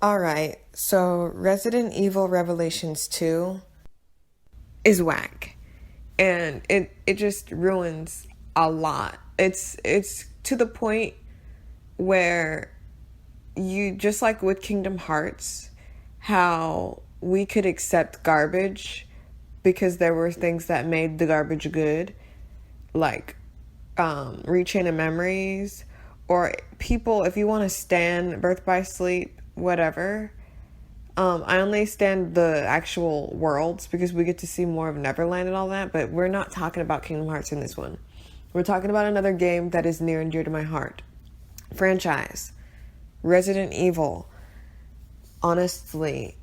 All right, so Resident Evil Revelations 2 is whack. And it just ruins a lot. It's to the point where you just like with Kingdom Hearts, how we could accept garbage because there were things that made the garbage good, like Rechain of Memories, or people, if you want to stand Birth by Sleep, whatever. I only stand the actual worlds because we get to see more of Neverland and all that, but we're not talking about Kingdom Hearts in this one. We're talking about another game that is near and dear to my heart. Franchise. Resident Evil. Honestly,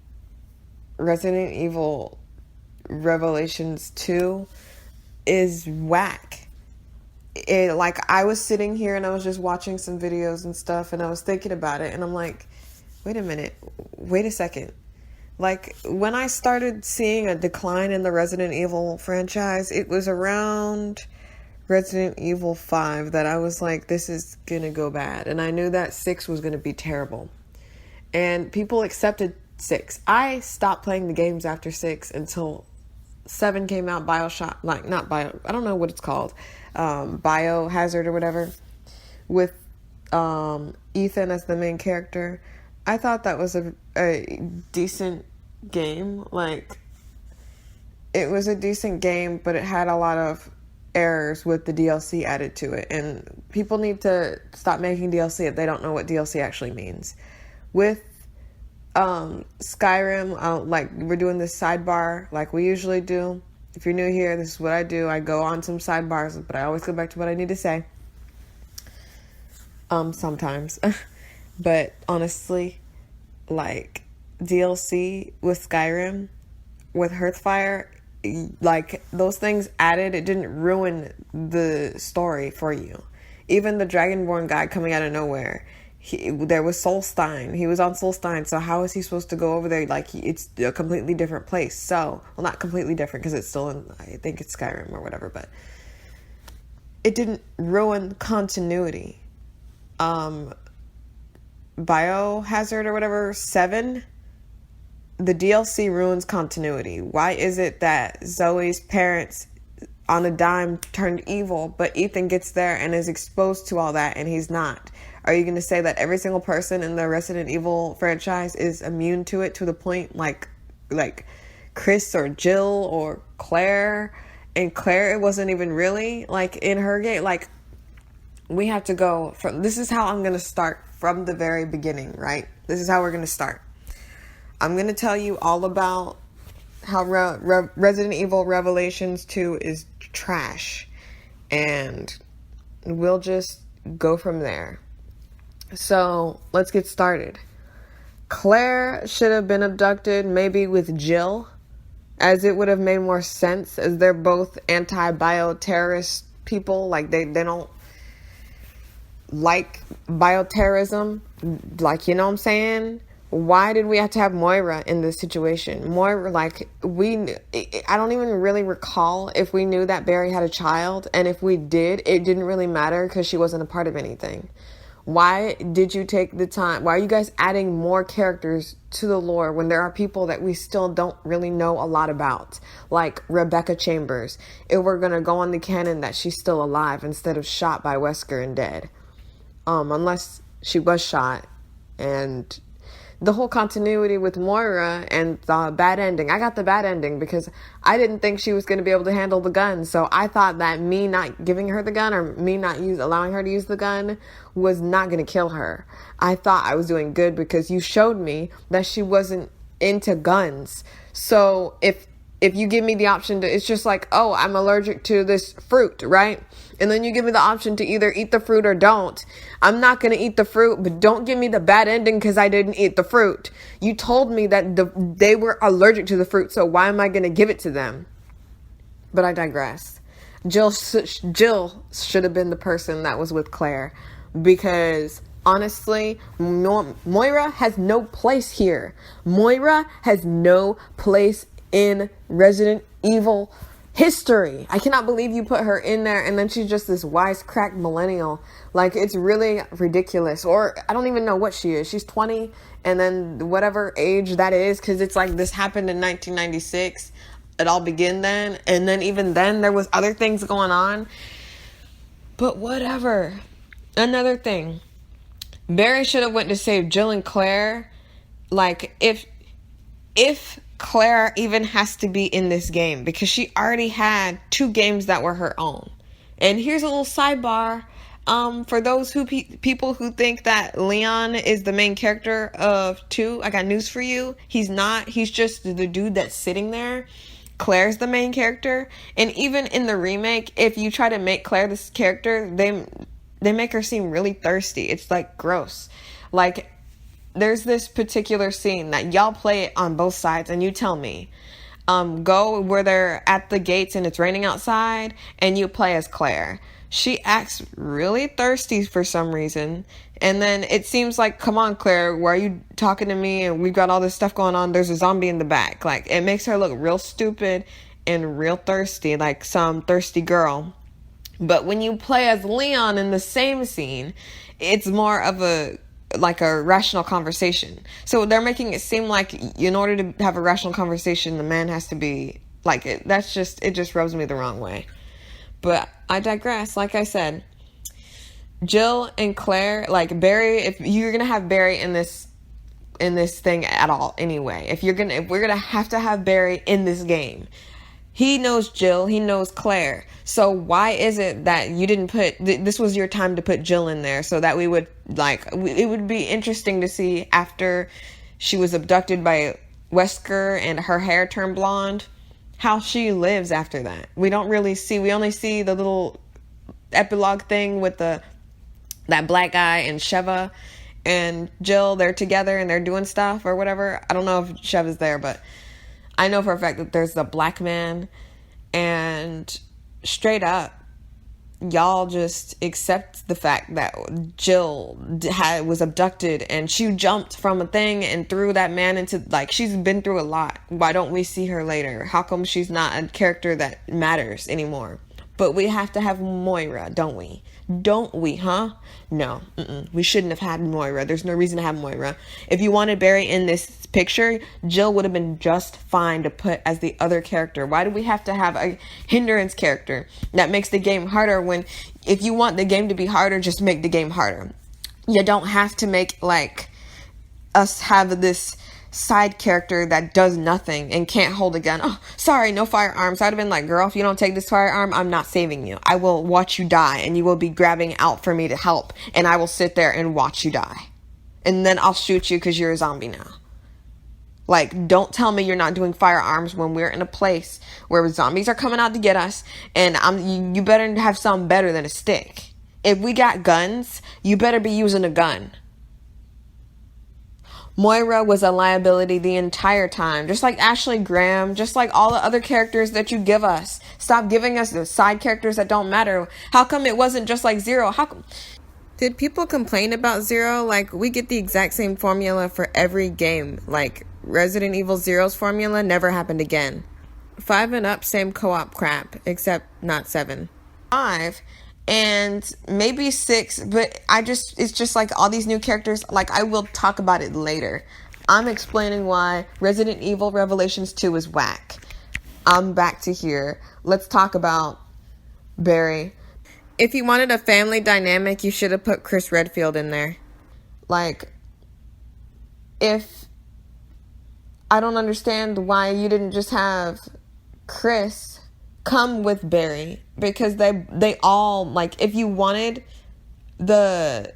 Resident Evil Revelations 2 is whack. Like, I was sitting here and I was just watching some videos and stuff, and I was thinking about it, and I'm like, wait a minute, wait a second. Like, when I started seeing a decline in the Resident Evil franchise, it was around Resident Evil 5 that I was like, this is gonna go bad. And I knew that 6 was gonna be terrible. And people accepted 6. I stopped playing the games after 6 until 7 came out, Bioshock, like, not Bio, I don't know what it's called, Biohazard or whatever, with Ethan as the main character. I thought that was a decent game. Like, it was a decent game, but it had a lot of errors with the DLC added to it. And people need to stop making DLC if they don't know what DLC actually means. With Skyrim, like, we're doing this sidebar like we usually do. If you're new here, this is what I do. I go on some sidebars, but I always go back to what I need to say. Sometimes. But honestly, like, DLC with Skyrim, with Hearthfire, like, those things added, it didn't ruin the story for you. Even the Dragonborn guy coming out of nowhere, there was Solstein. He was on Solstein, so how is he supposed to go over there? Like, it's a completely different place. So, well, not completely different because it's still in, I think it's Skyrim or whatever, but it didn't ruin continuity. Biohazard or whatever, 7, the DLC ruins continuity. Why is it that Zoe's parents on a dime turned evil, but Ethan gets there and is exposed to all that and he's not? Are you going to say that every single person in the Resident Evil franchise is immune to it to the point like Chris or Jill or Claire? And Claire, it wasn't even really like in her game. Like, we have to go from, this is how I'm going to start from the very beginning, right? This is how we're going to start. I'm going to tell you all about how Resident Evil Revelations 2 is trash. And we'll just go from there. So, let's get started. Claire should have been abducted, maybe with Jill, as it would have made more sense, as they're both anti-bioterrorist people. Like, they don't like bioterrorism. Like, you know what I'm saying? Why did we have to have Moira in this situation? Moira, like, I don't even really recall if we knew that Barry had a child, and if we did, it didn't really matter because she wasn't a part of anything. Why did you take the time? Why are you guys adding more characters to the lore when there are people that we still don't really know a lot about? Like Rebecca Chambers. If we're going to go on the canon that she's still alive instead of shot by Wesker and dead. Unless she was shot. And the whole continuity with Moira and the bad ending. I got the bad ending because I didn't think she was going to be able to handle the gun. So I thought that me not giving her the gun or me not allowing her to use the gun was not going to kill her. I thought I was doing good because you showed me that she wasn't into guns. So if you give me the option to, it's just like, oh, I'm allergic to this fruit, right? And then you give me the option to either eat the fruit or don't. I'm not going to eat the fruit, but don't give me the bad ending because I didn't eat the fruit. You told me that they were allergic to the fruit, so why am I going to give it to them? But I digress. Jill should have been the person that was with Claire because honestly, Moira has no place here. Moira has no place in Resident Evil history. I cannot believe you put her in there and then she's just this wisecrack millennial. Like, it's really ridiculous. Or I don't even know what she is. She's 20 and then whatever age that is, because it's like this happened in 1996. It all began then, and then even then there was other things going on. But whatever. Another thing. Barry should have went to save Jill and Claire. Like, if Claire even has to be in this game, because she already had 2 games that were her own. And here's a little sidebar. For those people who think that Leon is the main character of 2, I got news for you. He's not. He's just the dude that's sitting there. Claire's the main character. And even in the remake, if you try to make Claire this character, they make her seem really thirsty. It's like gross. Like, there's this particular scene that y'all play it on both sides and you tell me. Go where they're at the gates and it's raining outside and you play as Claire. She acts really thirsty for some reason. And then it seems like, come on, Claire, why are you talking to me? And we've got all this stuff going on. There's a zombie in the back. Like, it makes her look real stupid and real thirsty, like some thirsty girl. But when you play as Leon in the same scene, it's more of a rational conversation. So they're making it seem like in order to have a rational conversation, the man has to be like it. It just rubs me the wrong way. But I digress. Like I said, Jill and Claire, like Barry, if you're going to have Barry in this thing at all anyway, if we're going to have Barry in this game, he knows Jill, he knows Claire. So why is it that you didn't this was your time to put Jill in there so that we would, it would be interesting to see after she was abducted by Wesker and her hair turned blonde, how she lives after that. We only see the little epilogue thing with that black guy and Sheva and Jill. They're together and they're doing stuff or whatever. I don't know if Sheva's there, but I know for a fact that there's the black man, and straight up, y'all just accept the fact that Jill was abducted and she jumped from a thing and threw that man into, she's been through a lot. Why don't we see her later? How come she's not a character that matters anymore? But we have to have Moira, don't we? Don't we, huh? No, we shouldn't have had Moira. There's no reason to have Moira. If you wanted Barry in this picture, Jill would have been just fine to put as the other character. Why do we have to have a hindrance character that makes the game harder when, if you want the game to be harder, just make the game harder. You don't have to make, us have this side character that does nothing and can't hold a gun. Oh, sorry, no firearms. I'd have been like, girl, if you don't take this firearm, I'm not saving you. I will watch you die and you will be grabbing out for me to help, and I will sit there and watch you die. And then I'll shoot you because you're a zombie now. Don't tell me you're not doing firearms when we're in a place where zombies are coming out to get us, and you better have something better than a stick. If we got guns, you better be using a gun. Moira was a liability the entire time, just like Ashley Graham, just like all the other characters that you give us. Stop giving us the side characters that don't matter. How come it wasn't just like Zero? Did people complain about Zero? We get the exact same formula for every game. Resident Evil Zero's formula never happened again. 5 and up, same co-op crap, except not 7. 5. And maybe 6, but it's just all these new characters. I will talk about it later. I'm explaining why Resident Evil Revelations 2 is whack. I'm back to here. Let's talk about Barry. If you wanted a family dynamic, you should have put Claire Redfield in there. If I don't understand why you didn't just have Chris come with Barry, because they all, if you wanted the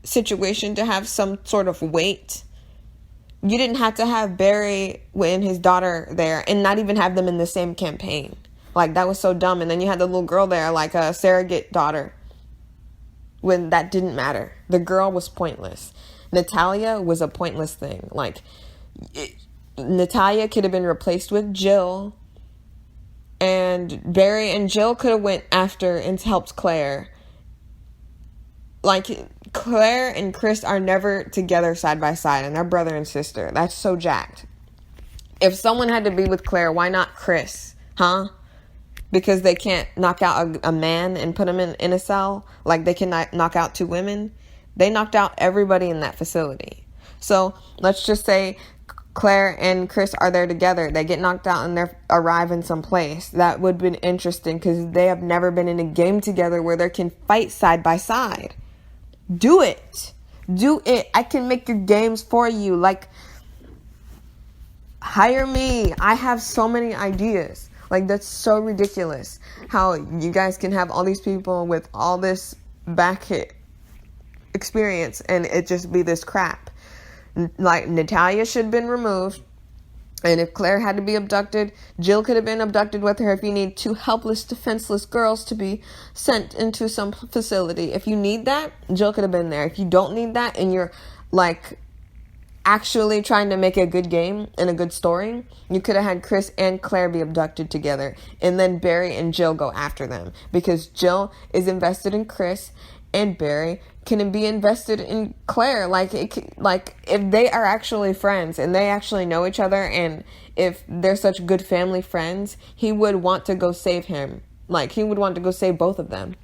situation to have some sort of weight, you didn't have to have Barry and his daughter there and not even have them in the same campaign. That was so dumb. And then you had the little girl there, a surrogate daughter, when that didn't matter. The girl was pointless. Natalia was a pointless thing. Natalia could have been replaced with Jill, and Barry and Jill could have went after and helped Claire. Claire and Chris are never together side by side, and they're brother and sister. That's so jacked. If someone had to be with Claire, why not Chris? Huh? because they can't knock out a man and put him in a cell like they can knock out 2 women. They knocked out everybody in that facility. So let's just say Claire and Chris are there together. They get knocked out and they arrive in some place. That would have been interesting because they have never been in a game together where they can fight side by side. Do it. Do it. I can make your games for you. Like, hire me. I have so many ideas. Like, that's so ridiculous how you guys can have all these people with all this back hit experience and it just be this crap. Like, Natalia should have been removed. And if Claire had to be abducted, Jill could have been abducted with her if you need 2 helpless, defenseless girls to be sent into some facility. If you need that, Jill could have been there. If you don't need that and you're, like, actually trying to make a good game and a good story, you could have had Chris and Claire be abducted together. And then Barry and Jill go after them. Because Jill is invested in Chris and Barry can be invested in Claire. Like, if they are actually friends and they actually know each other and if they're such good family friends, he would want to go save him. Like, he would want to go save both of them.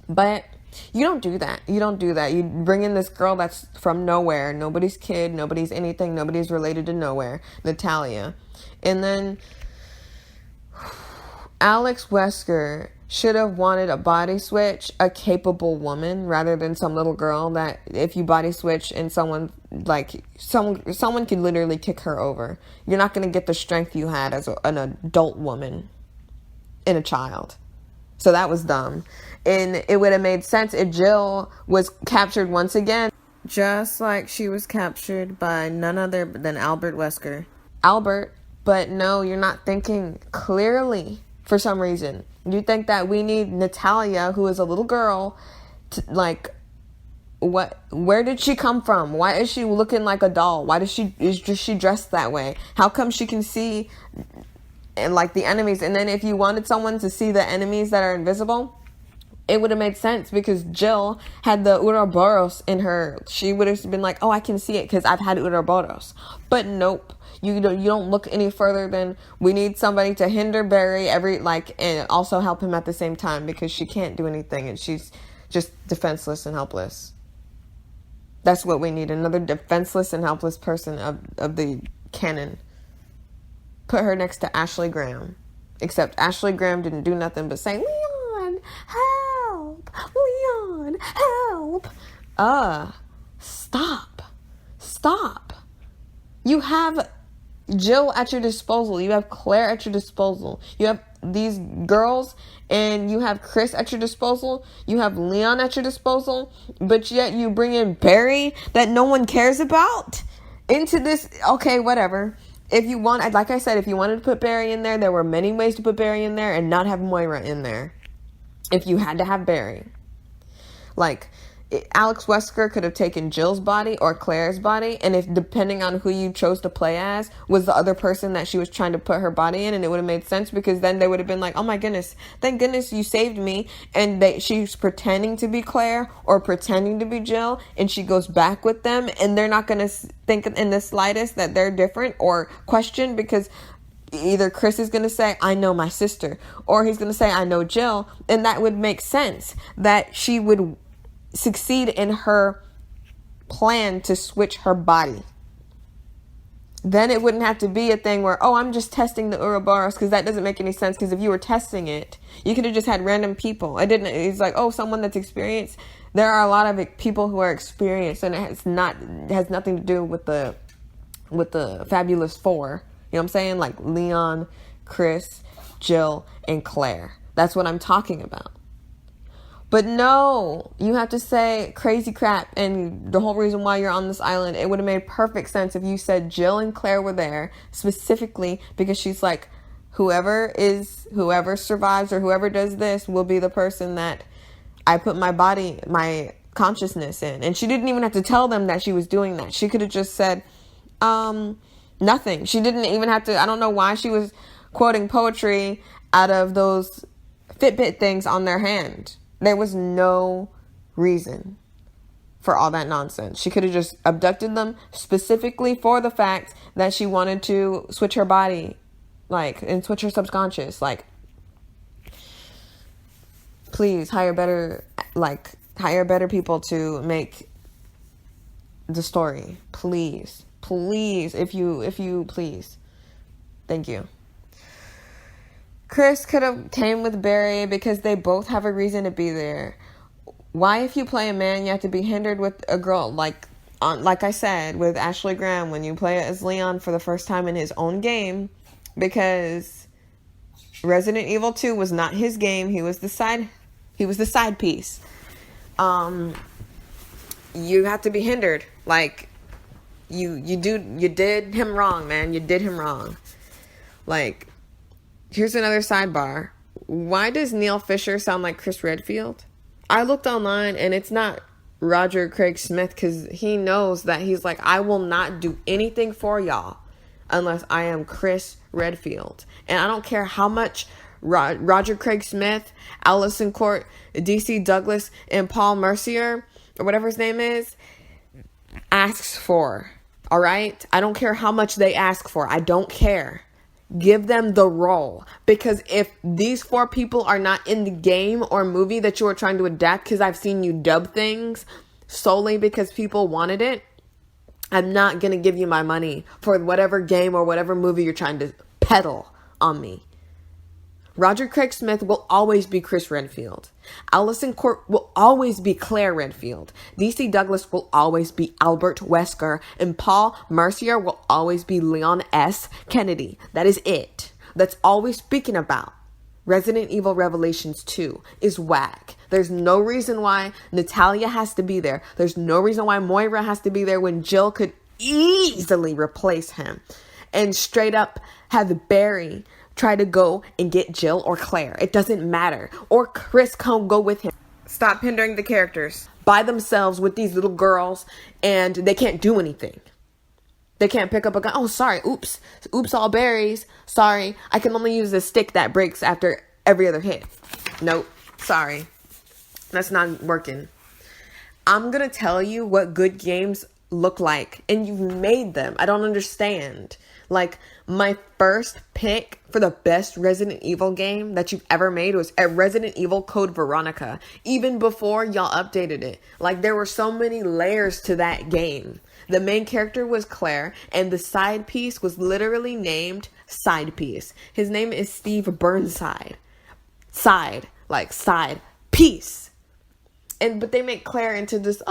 But you don't do that. You don't do that. You bring in this girl that's from nowhere. Nobody's kid. Nobody's anything. Nobody's related to nowhere. Natalia. And then Alex Wesker should have wanted a body switch, a capable woman, rather than some little girl that if you body switch and someone could literally kick her over. You're not going to get the strength you had as an adult woman and a child. So that was dumb. And it would have made sense if Jill was captured once again, just like she was captured by none other than Albert Wesker. Albert, but no, you're not thinking clearly for some reason. You think that we need Natalia, who is a little girl, to, like, where did she come from? Why is she looking like a doll? Why is she dressed that way? How come she can see and like the enemies? And then if you wanted someone to see the enemies that are invisible, it would have made sense because Jill had the Ouroboros in her. She would have been like, oh, I can see it because I've had Ouroboros. But nope. You don't look any further than we need somebody to hinder Barry and also help him at the same time because she can't do anything and she's just defenseless and helpless. That's what we need. Another defenseless and helpless person of the canon. Put her next to Ashley Graham. Except Ashley Graham didn't do nothing but say, Leon, help! Leon, help! Stop. You have Jill at your disposal. You have Claire at your disposal. You have these girls and you have Chris at your disposal. You have Leon at your disposal. But yet you bring in Barry that no one cares about into this. Okay, whatever. If you want, like I said, if you wanted to put Barry in there were many ways to put Barry in there and not have Moira in there. If you had to have Barry. Like, Alex Wesker could have taken Jill's body or Claire's body, and if depending on who you chose to play as was the other person that she was trying to put her body in, and it would have made sense because then they would have been like, oh my goodness, thank goodness you saved me, and she's pretending to be Claire or pretending to be Jill, and she goes back with them, and they're not going to think in the slightest that they're different or question because either Chris is going to say, I know my sister, or he's going to say, I know Jill, and that would make sense that she would succeed in her plan to switch her body. Then it wouldn't have to be a thing where, oh, I'm just testing the Ouroboros, because that doesn't make any sense, because if you were testing it, you could have just had random people. It's like, oh, someone that's experienced. There are a lot of people who are experienced, and it has nothing to do with the Fabulous Four. You know what I'm saying? Like Leon, Chris, Jill, and Claire. That's what I'm talking about. But no, you have to say crazy crap, and the whole reason why you're on this island, it would have made perfect sense if you said Jill and Claire were there specifically because she's like, whoever survives or whoever does this will be the person that I put my consciousness in. And she didn't even have to tell them that she was doing that. She could have just said, nothing. She didn't even have to, I don't know why she was quoting poetry out of those Fitbit things on their hand. There was no reason for all that nonsense. She could have just abducted them specifically for the fact that she wanted to switch her body, and switch her subconscious. Please hire better people to make the story. Please, if you please. Thank you. Chris could have came with Barry because they both have a reason to be there. Why, if you play a man, you have to be hindered with a girl? Like I said with Ashley Graham, when you play as Leon for the first time in his own game, because Resident Evil 2 was not his game. He was the side piece. You have to be hindered. Like, you did him wrong, man. You did him wrong. Like, here's another sidebar. Why does Neil Fisher sound like Chris Redfield? I looked online and it's not Roger Craig Smith, because he knows that he's like, I will not do anything for y'all unless I am Chris Redfield. And I don't care how much Roger Craig Smith, Alyson Court, DC Douglas, and Paul Mercier, or whatever his name is, asks for. All right? I don't care how much they ask for. I don't care. Give them the role. Because if these 4 people are not in the game or movie that you are trying to adapt, because I've seen you dub things solely because people wanted it, I'm not going to give you my money for whatever game or whatever movie you're trying to peddle on me. Roger Craig Smith will always be Chris Redfield. Alyson Court will always be Claire Redfield. DC Douglas will always be Albert Wesker. And Paul Mercier will always be Leon S. Kennedy. That is it. That's all we're speaking about. Resident Evil Revelations 2 is WaCk. There's no reason why Natalia has to be there. There's no reason why Moira has to be there when Jill could easily replace him. And straight up have Barry try to go and get Jill or Claire. It doesn't matter. Or Chris come go with him. Stop hindering the characters by themselves with these little girls, and they can't do anything. They can't pick up a gun. Oh, sorry. Oops, all berries. Sorry. I can only use a stick that breaks after every other hit. Nope. Sorry. That's not working. I'm going to tell you what good games look like, and you've made them. I don't understand. Like, my first pick for the best Resident Evil game that you've ever made was at Resident Evil Code Veronica. Even before y'all updated it. Like, there were so many layers to that game. The main character was Claire, and the side piece was literally named Side Piece. His name is Steve Burnside. Side piece. But they make Claire into this,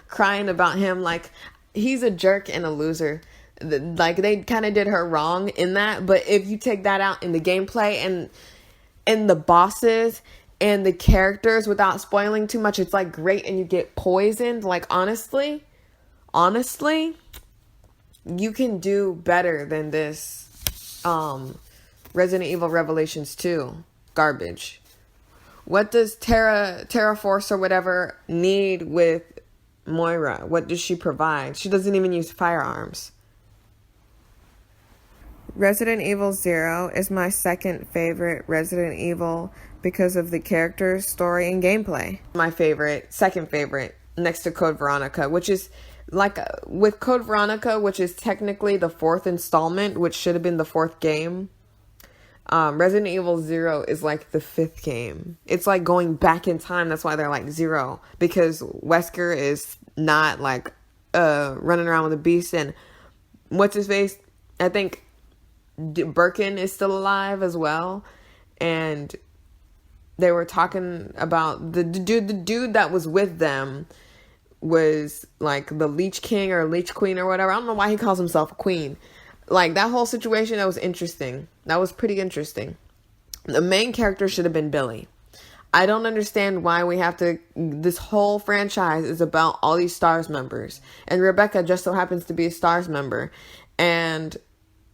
crying about him like he's a jerk and a loser. Like, they kind of did her wrong in that. But if you take that out in the gameplay and the bosses and the characters without spoiling too much, it's like great, and you get poisoned. Like, honestly, you can do better than this Resident Evil Revelations 2 garbage. What does Terra Force or whatever need with Moira? What does she provide? She doesn't even use firearms. Resident Evil 0 is my second favorite Resident Evil because of the characters, story, and gameplay. My second favorite, next to Code Veronica, which is like with Code Veronica, which is technically the 4th installment, which should have been the 4th game. Resident Evil 0 is like the 5th game. It's like going back in time. That's why they're like 0, because Wesker is not like running around with a beast, and what's his face? I think Birkin is still alive as well, and they were talking about the dude that was with them was like the Leech King or Leech Queen or whatever. I don't know why he calls himself a queen. Like, that whole situation, that was interesting. That was pretty interesting. The main character should have been Billy. I don't understand why we have to... This whole franchise is about all these STARS members. And Rebecca just so happens to be a STARS member. And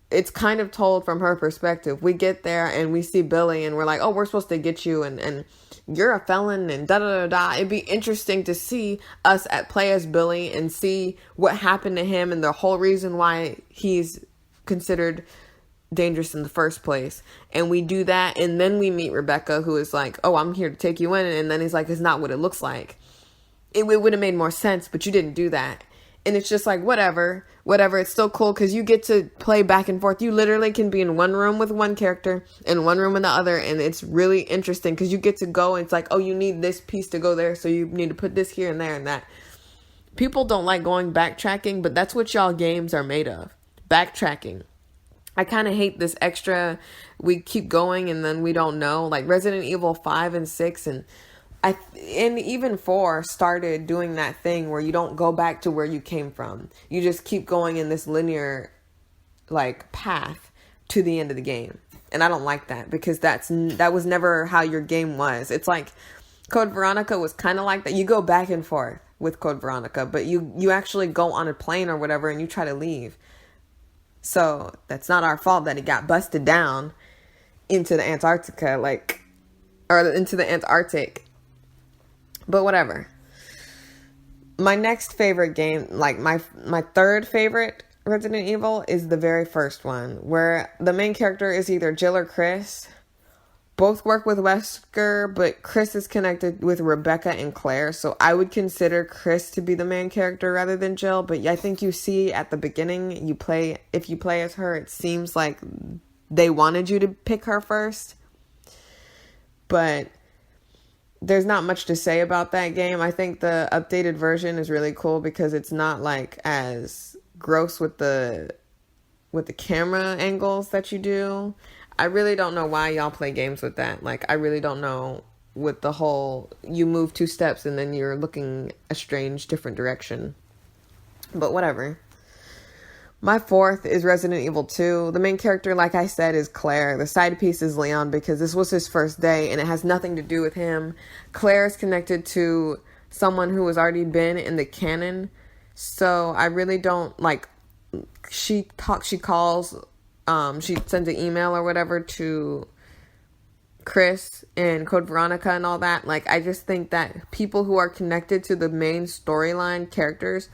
it's kind of told from her perspective. We get there and we see Billy and we're like, oh, we're supposed to get you and you're a felon and da-da-da-da. It'd be interesting to see us play as Billy and see what happened to him and the whole reason why he's considered dangerous in the first place. And we do that, and then we meet Rebecca, who is like, oh, I'm here to take you in, and then he's like, it's not what it looks like. It would have made more sense, but you didn't do that. And it's just like, whatever, it's still cool because you get to play back and forth. You literally can be in one room with one character and one room in the other, and it's really interesting because you get to go and it's like, oh, you need this piece to go there, so you need to put this here and there and that. People don't like going backtracking, but that's what y'all games are made of. Backtracking. I kind of hate this extra, we keep going and then we don't know. Like Resident Evil 5 and 6 and even 4 started doing that thing where you don't go back to where you came from. You just keep going in this linear like path to the end of the game. And I don't like that because that was never how your game was. It's like Code Veronica was kind of like that. You go back and forth with Code Veronica, but you actually go on a plane or whatever and you try to leave. So that's not our fault that it got busted down into the Antarctica, or into the Antarctic. But whatever. My next favorite game, like my third favorite Resident Evil, is the very first one, where the main character is either Jill or Chris. Both work with Wesker, but Chris is connected with Rebecca and Claire, so I would consider Chris to be the main character rather than Jill. But I think you see at the beginning, if you play as her, it seems like they wanted you to pick her first. But there's not much to say about that game. I think the updated version is really cool because it's not like as gross with the camera angles that you do. I really don't know why y'all play games with that. Like, I really don't know with the whole, you move 2 steps and then you're looking a strange different direction. But whatever. My fourth is Resident Evil 2. The main character, like I said, is Claire. The side piece is Leon because this was his first day and it has nothing to do with him. Claire is connected to someone who has already been in the canon. So I really don't, like, she calls, she sends an email or whatever to Chris and Code Veronica and all that. Like, I just think that people who are connected to the main storyline characters,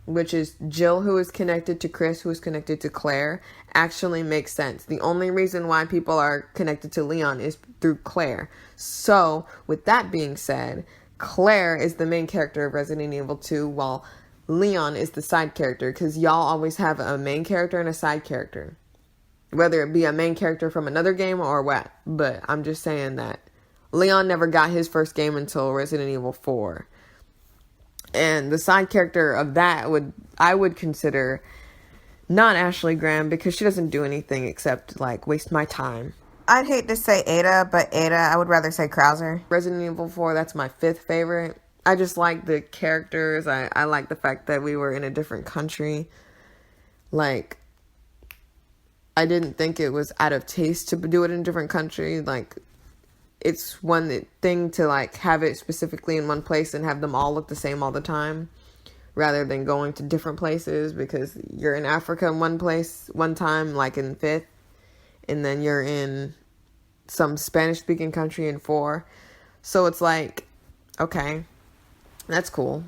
which is Jill, who is connected to Chris, who is connected to Claire, actually makes sense. The only reason why people are connected to Leon is through Claire. So, with that being said, Claire is the main character of Resident Evil 2, while Leon is the side character, because y'all always have a main character and a side character. Whether it be a main character from another game or what. But I'm just saying that Leon never got his first game until Resident Evil 4. And the side character of that I would consider not Ashley Graham because she doesn't do anything except like waste my time. I'd hate to say Ada, but I would rather say Krauser. Resident Evil 4, that's my 5th favorite. I just like the characters. I like the fact that we were in a different country. Like, I didn't think it was out of taste to do it in a different country. Like, it's one thing to like have it specifically in one place and have them all look the same all the time, rather than going to different places, because you're in Africa in one place one time, like in 5th, and then you're in some Spanish speaking country in 4. So it's like, okay, that's cool.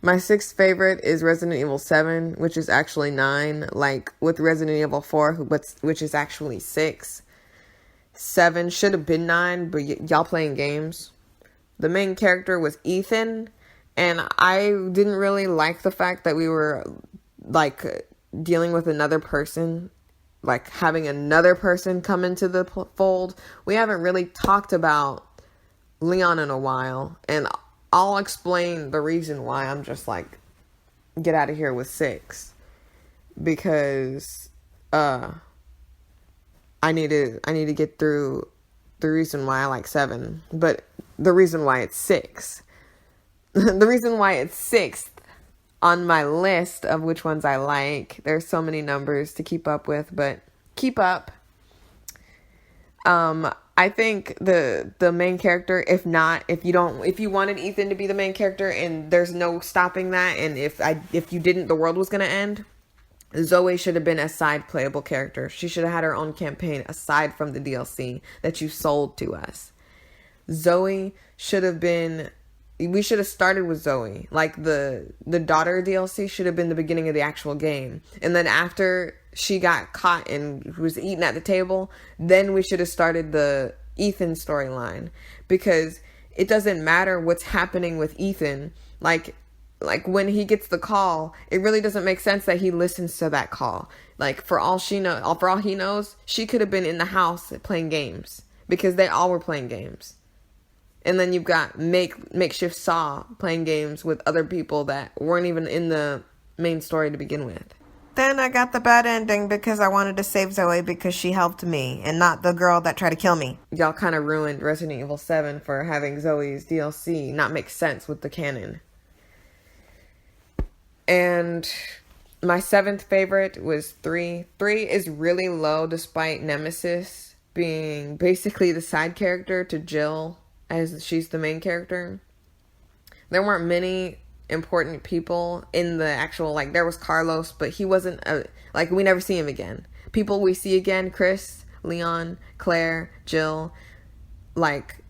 My 6th favorite is Resident Evil 7, which is actually 9, like with Resident Evil 4, which is actually 6. 7 should have been 9, but y'all playing games. The main character was Ethan, and I didn't really like the fact that we were like dealing with another person, like having another person come into the fold. We haven't really talked about Leon in a while, and I'll explain the reason why. I'm just like, get out of here with 6, because I need to get through the reason why I like 7, but the reason why it's 6. The reason why it's 6th on my list of which ones I like. There's so many numbers to keep up with, but keep up. I think the main character, if you wanted Ethan to be the main character and there's no stopping that, and if you didn't, the world was going to end, Zoe should have been a side playable character. She should have had her own campaign aside from the DLC that you sold to us. Zoe should have been, we should have started with Zoe. Like the daughter DLC should have been the beginning of the actual game. And then after she got caught and was eaten at the table, then we should have started the Ethan storyline. Because it doesn't matter what's happening with Ethan. Like, like when he gets the call, it really doesn't make sense that he listens to that call. Like for all he knows, she could have been in the house playing games because they all were playing games. And then you've got makeshift Saw playing games with other people that weren't even in the main story to begin with. Then I got the bad ending because I wanted to save Zoe because she helped me and not the girl that tried to kill me. Y'all kind of ruined Resident Evil 7 for having Zoe's DLC not make sense with the canon. And my 7th favorite was 3. 3 is really low despite Nemesis being basically the side character to Jill as she's the main character. There weren't many important people in the actual, like, there was Carlos, but he wasn't we never see him again. People we see again, Chris, Leon, Claire, Jill, like,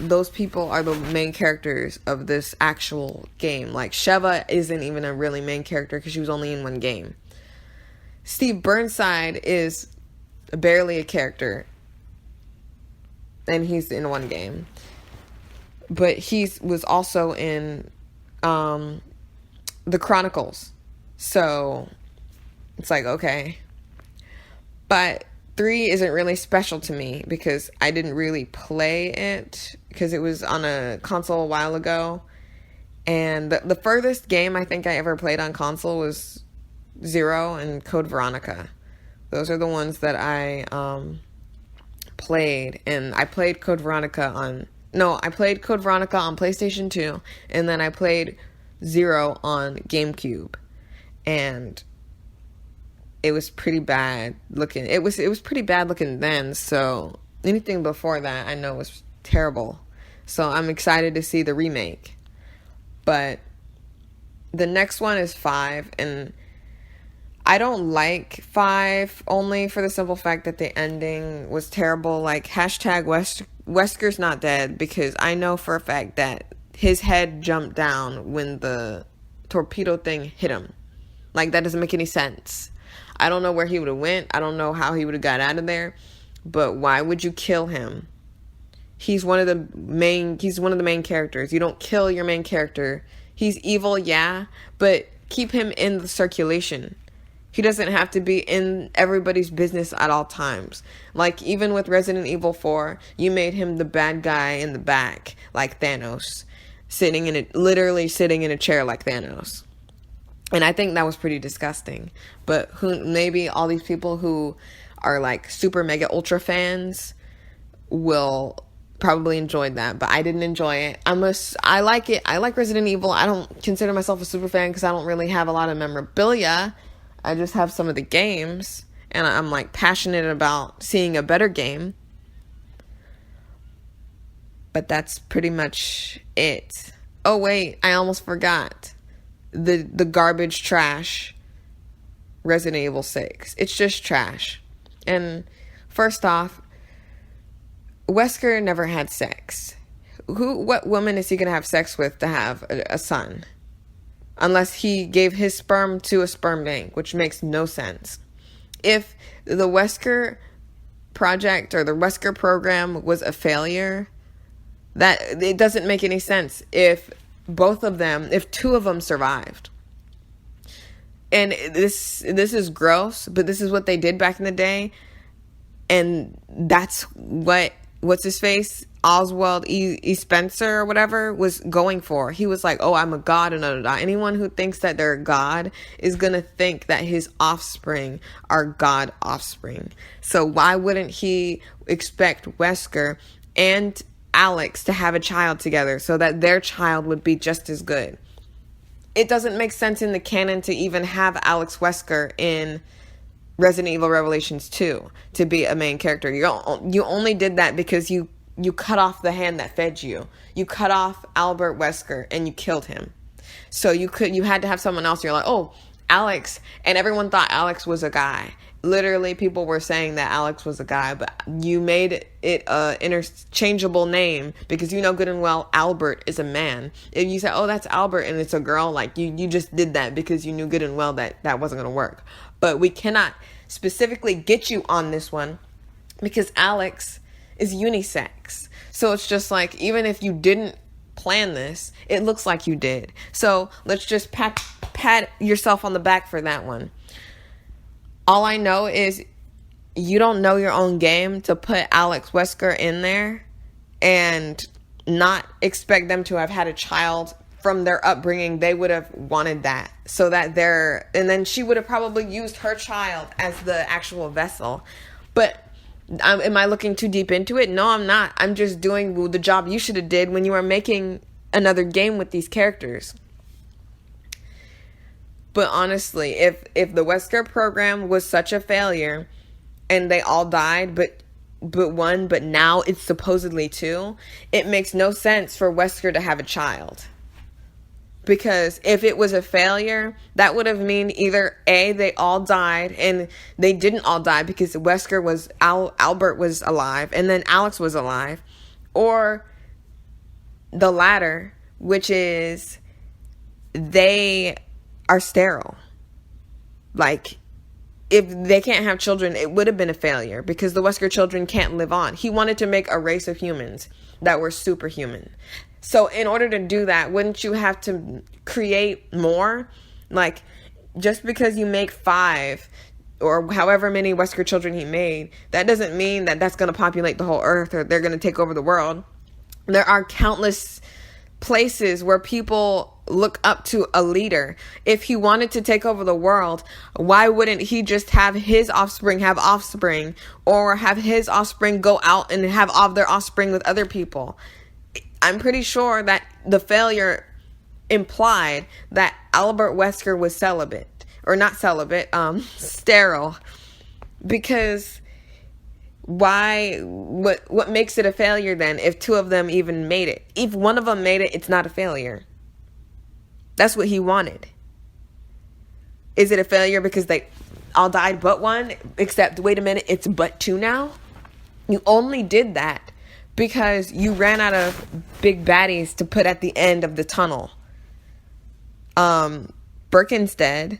those people are the main characters of this actual game. Like, Sheva isn't even a really main character because she was only in one game. Steve Burnside is barely a character, and he's in one game. But he was also in the Chronicles. So it's like, okay. But 3 isn't really special to me because I didn't really play it because it was on a console a while ago. And the furthest game I think I ever played on console was 0 and Code Veronica. Those are the ones that I played. And I played Code Veronica on PlayStation 2, and then I played 0 on GameCube, and it was pretty bad looking. It was pretty bad looking then, so anything before that I know was terrible. So I'm excited to see the remake. But the next one is 5, and I don't like 5 only for the simple fact that the ending was terrible. Like, hashtag Wesker's not dead, because I know for a fact that his head jumped down when the torpedo thing hit him. Like, that doesn't make any sense. I don't know where he would have went. I don't know how he would have got out of there. But why would you kill him? He's one of the main characters. You don't kill your main character. He's evil, yeah, but keep him in the circulation. He doesn't have to be in everybody's business at all times. Like, even with Resident Evil 4, you made him the bad guy in the back, like Thanos, literally sitting in a chair like Thanos. And I think that was pretty disgusting. But maybe all these people who are like super mega ultra fans will probably enjoy that, but I didn't enjoy it. I like it. I like Resident Evil. I don't consider myself a super fan because I don't really have a lot of memorabilia. I just have some of the games, and I'm like passionate about seeing a better game. But that's pretty much it. Oh wait, I almost forgot. The garbage trash Resident Evil 6. It's just trash. And first off, Wesker never had sex. What woman is he going to have sex with to have a son? Unless he gave his sperm to a sperm bank, which makes no sense. If the Wesker project or the Wesker program was a failure, that it doesn't make any sense if two of them survived. And this is gross, but this is what they did back in the day. And that's what's his face? Oswald E. Spencer or whatever was going for. He was like, oh, I'm a god, and anyone who thinks that they're a god is going to think that his offspring are god offspring. So why wouldn't he expect Wesker and Alex to have a child together so that their child would be just as good? It doesn't make sense in the canon to even have Alex Wesker in Resident Evil Revelations 2 to be a main character. You only did that because you cut off the hand that fed you. You cut off Albert Wesker and you killed him. So you had to have someone else. You're like, oh, Alex. And everyone thought Alex was a guy. Literally, people were saying that Alex was a guy, but you made it a interchangeable name because you know good and well Albert is a man. If you say, oh, that's Albert, and it's a girl, like you just did that because you knew good and well that wasn't going to work. But we cannot specifically get you on this one because Alex is unisex. So it's just like, even if you didn't plan this. It looks like you did. So let's just pat yourself on the back for that one. All I know is you don't know your own game to put Alex Wesker in there and not expect them to have had a child. From their upbringing, they would have wanted that, so that and then she would have probably used her child as the actual vessel. But am I looking too deep into it? No, I'm not. I'm just doing the job you should have did when you were making another game with these characters. But honestly, if the Wesker program was such a failure and they all died, but one, but now it's supposedly two, it makes no sense for Wesker to have a child. Because if it was a failure, that would have mean either A, they all died, and they didn't all die because Wesker Albert was alive, and then Alex was alive. Or the latter, which is they are sterile. Like, if they can't have children, it would have been a failure because the Wesker children can't live on. He wanted to make a race of humans that were superhuman. So in order to do that, wouldn't you have to create more? Like, just because you make 5 or however many Wesker children he made, that doesn't mean that that's going to populate the whole earth or they're going to take over the world. There are countless places where people look up to a leader. If he wanted to take over the world, why wouldn't he just have his offspring have offspring, or have his offspring go out and have all of their offspring with other people? I'm pretty sure that the failure implied that Albert Wesker was celibate, or not celibate, sterile, because what makes it a failure then if 2 of them even made it? If one of them made it, it's not a failure. That's what he wanted. Is it a failure because they all died but 1? Except, wait a minute, it's but 2 now? You only did that because you ran out of big baddies to put at the end of the tunnel. Birkin's dead.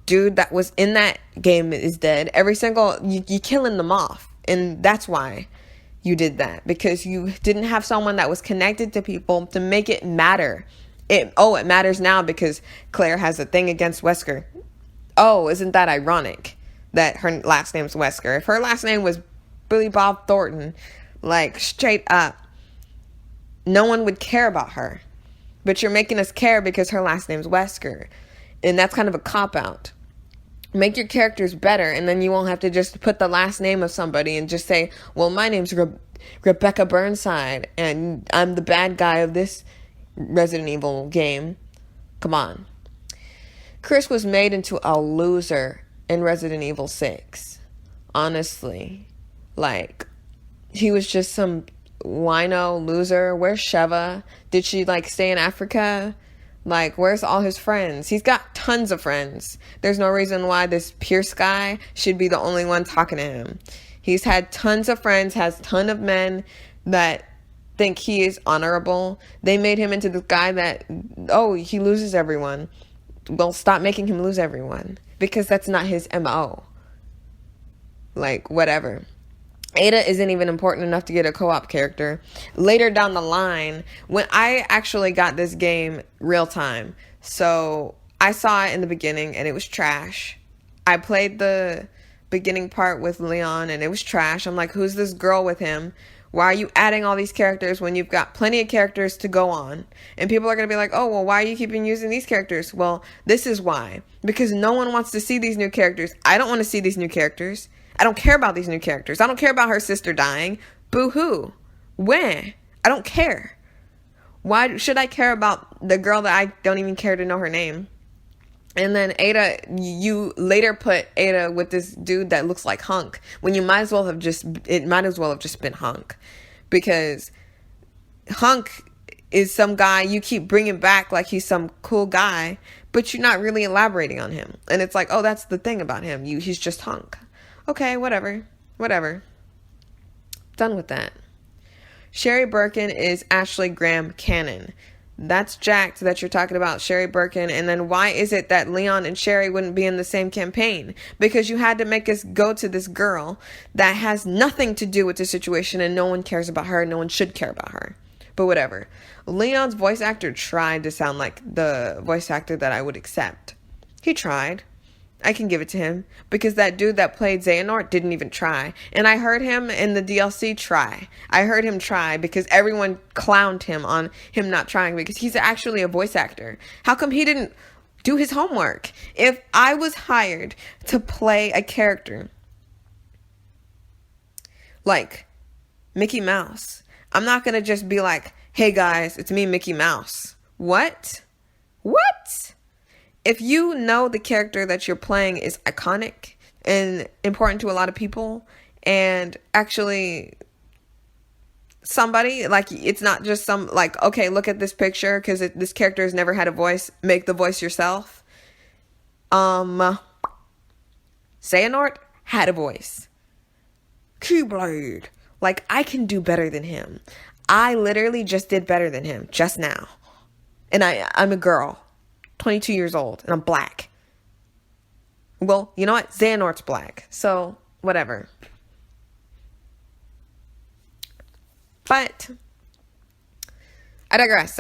Dude that was in that game is dead. You killing them off. And that's why you did that. Because you didn't have someone that was connected to people to make it matter. It matters now because Claire has a thing against Wesker. Oh, isn't that ironic that her last name's Wesker? If her last name was Billy Bob Thornton, like straight up, no one would care about her. But you're making us care because her last name's Wesker. And that's kind of a cop-out. Make your characters better, and then you won't have to just put the last name of somebody and just say, well, my name's Rebecca Burnside, and I'm the bad guy of this Resident Evil game. Come on. Chris was made into a loser in Resident Evil 6. Honestly. Like, he was just some wino loser. Where's Sheva? Did she, stay in Africa? Where's all his friends? He's got tons of friends. There's no reason why this Pierce guy should be the only one talking to him. He's had tons of friends, has ton of men that think he is honorable. They made him into this guy that, he loses everyone. Well, stop making him lose everyone. Because that's not his MO. Whatever. Ada isn't even important enough to get a co-op character. Later down the line, when I actually got this game real time, so I saw it in the beginning and it was trash. I played the beginning part with Leon and it was trash. I'm like, who's this girl with him? Why are you adding all these characters when you've got plenty of characters to go on? And people are going to be like, oh, well, why are you keeping using these characters? Well, this is why. Because no one wants to see these new characters. I don't want to see these new characters. I don't care about these new characters. I don't care about her sister dying. Boo-hoo. When? I don't care. Why should I care about the girl that I don't even care to know her name? And then Ada, you later put Ada with this dude that looks like Hunk, when it might as well have just been Hunk. Because Hunk is some guy you keep bringing back like he's some cool guy, but you're not really elaborating on him. And it's like, oh, that's the thing about him. He's just Hunk. Okay, whatever. Done with that. Sherry Birkin is Ashley Graham canon. That's jacked that you're talking about Sherry Birkin. And then why is it that Leon and Sherry wouldn't be in the same campaign? Because you had to make us go to this girl that has nothing to do with the situation and no one cares about her. No one should care about her. But whatever. Leon's voice actor tried to sound like the voice actor that I would accept. He tried. I can give it to him, because that dude that played Xehanort didn't even try. And I heard him in the DLC try. I heard him try because everyone clowned him on him not trying, because he's actually a voice actor. How come he didn't do his homework? If I was hired to play a character like Mickey Mouse, I'm not going to just be like, hey guys, it's me, Mickey Mouse. What? If you know the character that you're playing is iconic and important to a lot of people, and actually somebody, like, it's not just some, like, okay, look at this picture because this character has never had a voice, make the voice yourself. Xehanort had a voice. Keyblade. Like, I can do better than him. I literally just did better than him just now. And I'm a girl. 22 years old, and I'm black. Well, you know what? Xehanort's black. So, whatever. But I digress.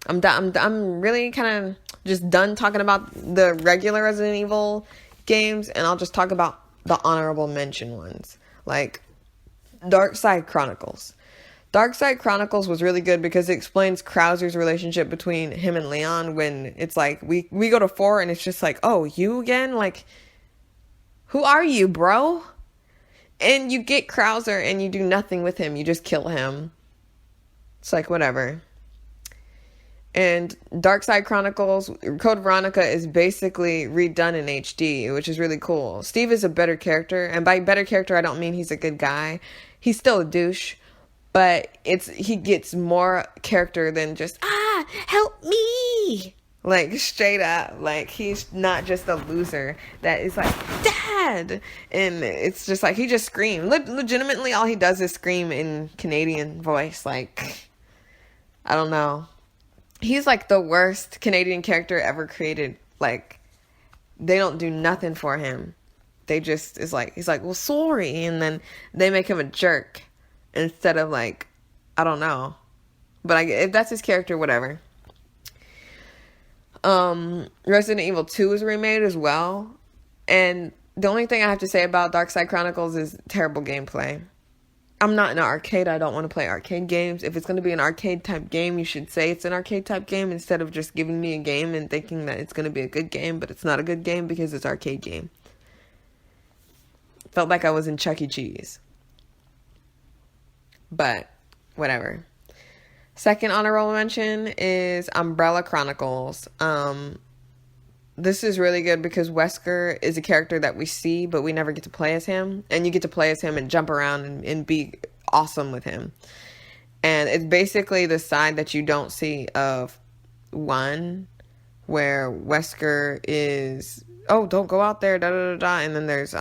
I'm done. I'm really kind of just done talking about the regular Resident Evil games, and I'll just talk about the honorable mention ones. Like Dark Side Chronicles. Dark Side Chronicles was really good because it explains Krauser's relationship between him and Leon, when it's like, we go to 4 and it's just like, oh, you again? Like, who are you, bro? And you get Krauser and you do nothing with him. You just kill him. It's like, whatever. And Dark Side Chronicles, Code Veronica is basically redone in HD, which is really cool. Steve is a better character, and by better character, I don't mean he's a good guy. He's still a douche. But he gets more character than just, help me. Like, straight up. Like, he's not just a loser that is like, Dad. And it's just like, he just screams. Legitimately, all he does is scream in Canadian voice. Like, I don't know. He's like the worst Canadian character ever created. Like, they don't do nothing for him. They just, he's like, well, sorry. And then they make him a jerk. Instead of, like, I don't know. But if that's his character, whatever. Resident Evil 2 was remade as well. And the only thing I have to say about Dark Side Chronicles is terrible gameplay. I'm not in an arcade. I don't want to play arcade games. If it's going to be an arcade type game, you should say it's an arcade type game instead of just giving me a game and thinking that it's going to be a good game, but it's not a good game because it's an arcade game. Felt like I was in Chuck E. Cheese. But whatever. Second honorable mention is Umbrella Chronicles. This is really good because Wesker is a character that we see, but we never get to play as him. And you get to play as him and jump around and be awesome with him. And it's basically the side that you don't see of 1, where Wesker is, oh, don't go out there, da da da da. And then there's,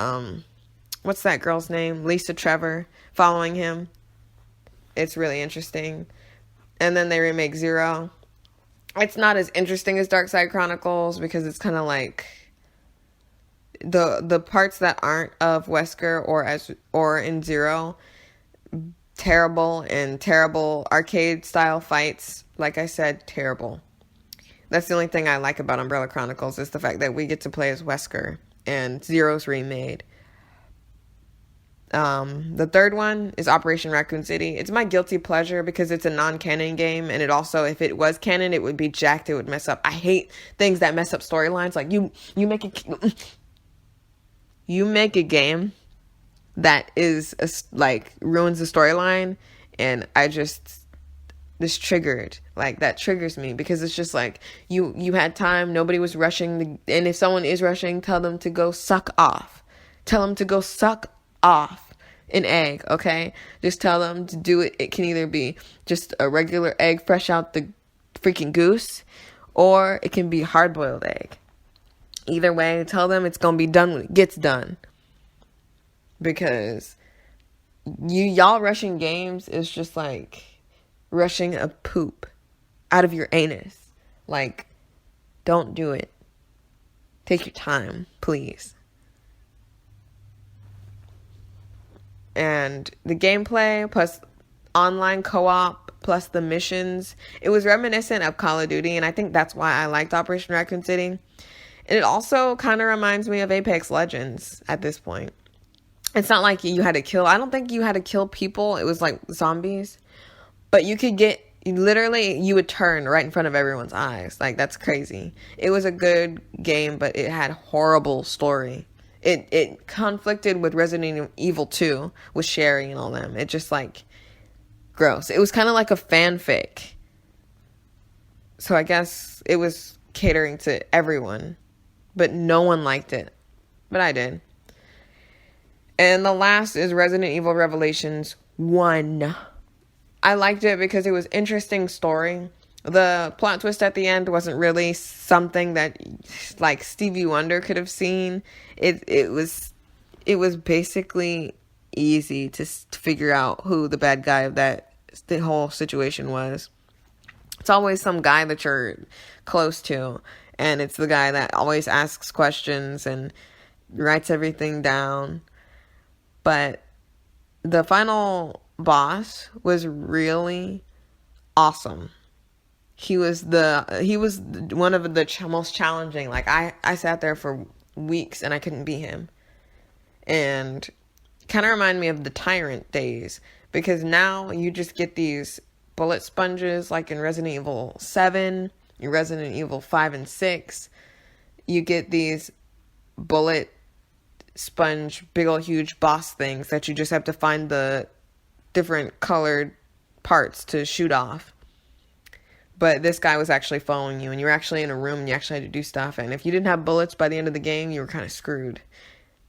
what's that girl's name? Lisa Trevor following him. It's really interesting. And then they remake 0. It's not as interesting as Dark Side Chronicles because it's kind of like the parts that aren't of Wesker or in 0, terrible arcade style fights. Like I said, terrible. That's the only thing I like about Umbrella Chronicles is the fact that we get to play as Wesker and 0's remade. The third one is Operation Raccoon City. It's my guilty pleasure because it's a non-canon game, and it also, if it was canon, it would be jacked. It would mess up. I hate things that mess up storylines. Like you make a game that is ruins the storyline, and this triggered. Like, that triggers me because it's just like you had time, nobody was rushing, and if someone is rushing, tell them to go suck off. Tell them to go suck off an egg, okay? Just tell them to do it. It can either be just a regular egg fresh out the freaking goose, or it can be hard-boiled egg. Either way, tell them it's gonna be done when it gets done. Because y'all rushing games is just like rushing a poop out of your anus. Like, don't do it. Take your time, please. And the gameplay plus online co-op plus the missions. It was reminiscent of Call of Duty, and I think that's why I liked Operation Raccoon City. And it also kind of reminds me of Apex Legends at this point. It's not like you had to kill. I don't think you had to kill people. It was like zombies. But you could get, literally, you would turn right in front of everyone's eyes. Like, that's crazy. It was a good game, but it had horrible story. It conflicted with Resident Evil 2 with Sherry and all them. It just, like, gross. It was kind of like a fanfic. So I guess it was catering to everyone. But no one liked it. But I did. And the last is Resident Evil Revelations 1. I liked it because it was interesting story. The plot twist at the end wasn't really something that like Stevie Wonder could have seen. It was basically easy to figure out who the bad guy of the whole situation was. It's always some guy that you're close to, and it's the guy that always asks questions and writes everything down. But the final boss was really awesome. He was one of the most challenging. Like I sat there for weeks and I couldn't beat him. And kind of remind me of the Tyrant days, because now you just get these bullet sponges like in Resident Evil 7, in Resident Evil 5 and 6. You get these bullet sponge, big old huge boss things that you just have to find the different colored parts to shoot off. But this guy was actually following you, and you were actually in a room and you actually had to do stuff. And if you didn't have bullets by the end of the game, you were kind of screwed.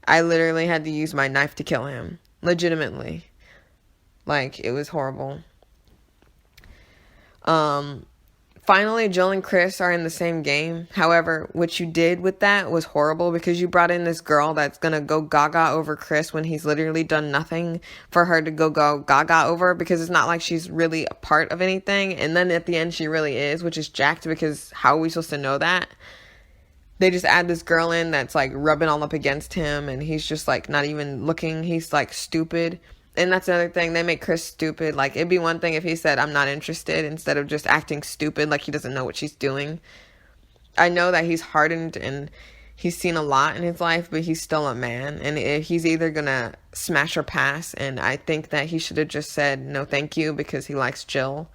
I literally had to use my knife to kill him. Legitimately. Like, it was horrible. Finally, Jill and Chris are in the same game. However, what you did with that was horrible, because you brought in this girl that's gonna go gaga over Chris when he's literally done nothing for her to go gaga over, because it's not like she's really a part of anything. And then at the end, she really is, which is jacked, because how are we supposed to know that? They just add this girl in that's like rubbing all up against him, and he's just like not even looking. He's like stupid. And that's another thing. They make Chris stupid. Like, it'd be one thing if he said, I'm not interested, instead of just acting stupid like he doesn't know what she's doing. I know that he's hardened and he's seen a lot in his life, but he's still a man. And he's either going to smash or pass. And I think that he should have just said, no, thank you, because he likes Jill.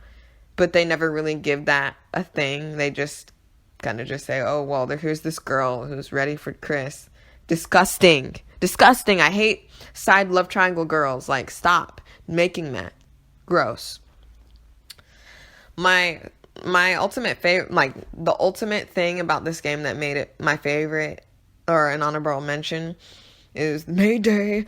But they never really give that a thing. They just kind of just say, oh, well, here's this girl who's ready for Chris. Disgusting. I hate side love triangle girls. Like, stop making that. Gross. My ultimate favorite, like, the ultimate thing about this game that made it my favorite, or an honorable mention, is Mayday.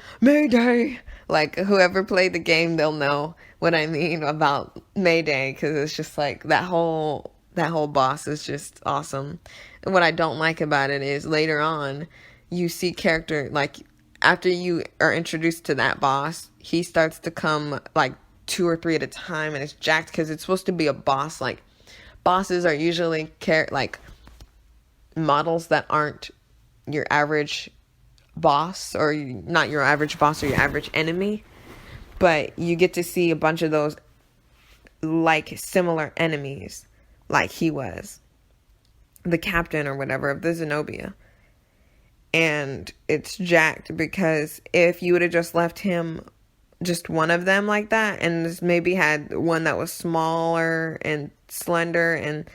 Like, whoever played the game, they'll know what I mean about Mayday, because it's just like that whole boss is just awesome. And what I don't like about it is later on, you see character, like, after you are introduced to that boss, he starts to come, like, 2 or 3 at a time, and it's jacked, because it's supposed to be a boss. Like, bosses are usually, like, models that aren't your average boss, or not your average boss or your average enemy, but you get to see a bunch of those, like, similar enemies, like he was. The captain or whatever of the Zenobia. And it's jacked, because if you would have just left him, just one of them like that, and maybe had one that was smaller and slender and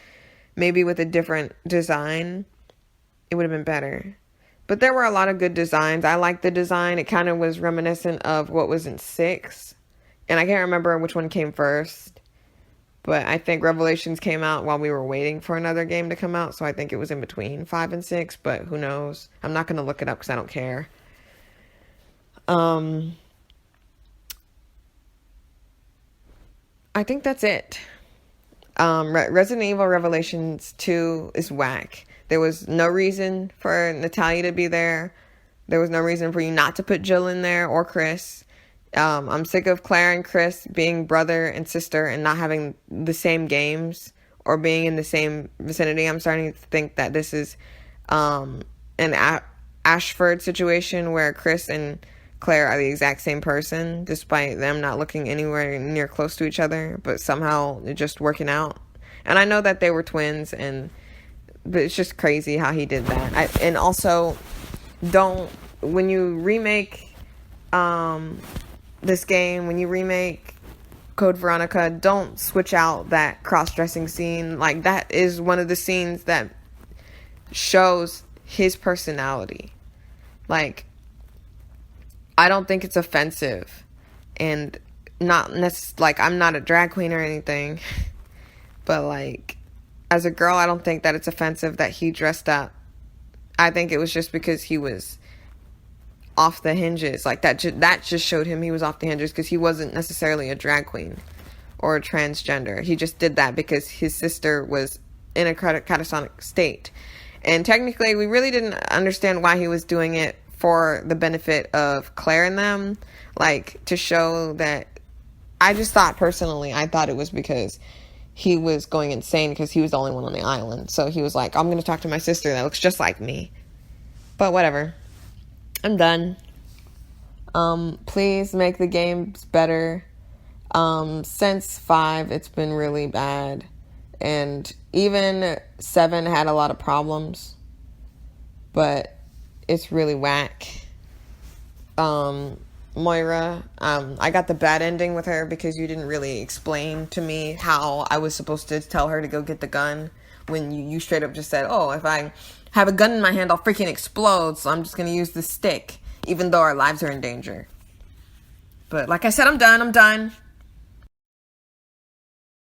maybe with a different design, it would have been better. But there were a lot of good designs. I liked the design. It kind of was reminiscent of what was in 6. And I can't remember which one came first. But I think Revelations came out while we were waiting for another game to come out. So I think it was in between 5 and 6. But who knows? I'm not going to look it up because I don't care. I think that's it. Resident Evil Revelations 2 is whack. There was no reason for Natalia to be there. There was no reason for you not to put Jill in there or Chris. I'm sick of Claire and Chris being brother and sister and not having the same games or being in the same vicinity. I'm starting to think that this is an Ashford situation where Chris and Claire are the exact same person, despite them not looking anywhere near close to each other, but somehow it just working out. And I know that they were twins, but it's just crazy how he did that. And also, when you remake this game, when you remake Code Veronica, don't switch out that cross-dressing scene. Like, that is one of the scenes that shows his personality. Like, I don't think it's offensive, and like, I'm not a drag queen or anything, but like, as a girl, I don't think that it's offensive that he dressed up. I think it was just because he was off the hinges. Like, that just showed him he was off the hinges, because he wasn't necessarily a drag queen or a transgender. He just did that because his sister was in a catatonic state. And technically, we really didn't understand why he was doing it for the benefit of Claire and them. Like, to show that... I thought it was because he was going insane because he was the only one on the island. So he was like, I'm going to talk to my sister that looks just like me. But whatever. I'm done. Please make the games better. Since 5, it's been really bad. And even 7 had a lot of problems. But it's really whack. Moira, I got the bad ending with her because you didn't really explain to me how I was supposed to tell her to go get the gun, when you straight up just said, oh, if I have a gun in my hand, I'll freaking explode, so I'm just going to use the stick, even though our lives are in danger. But like I said, I'm done.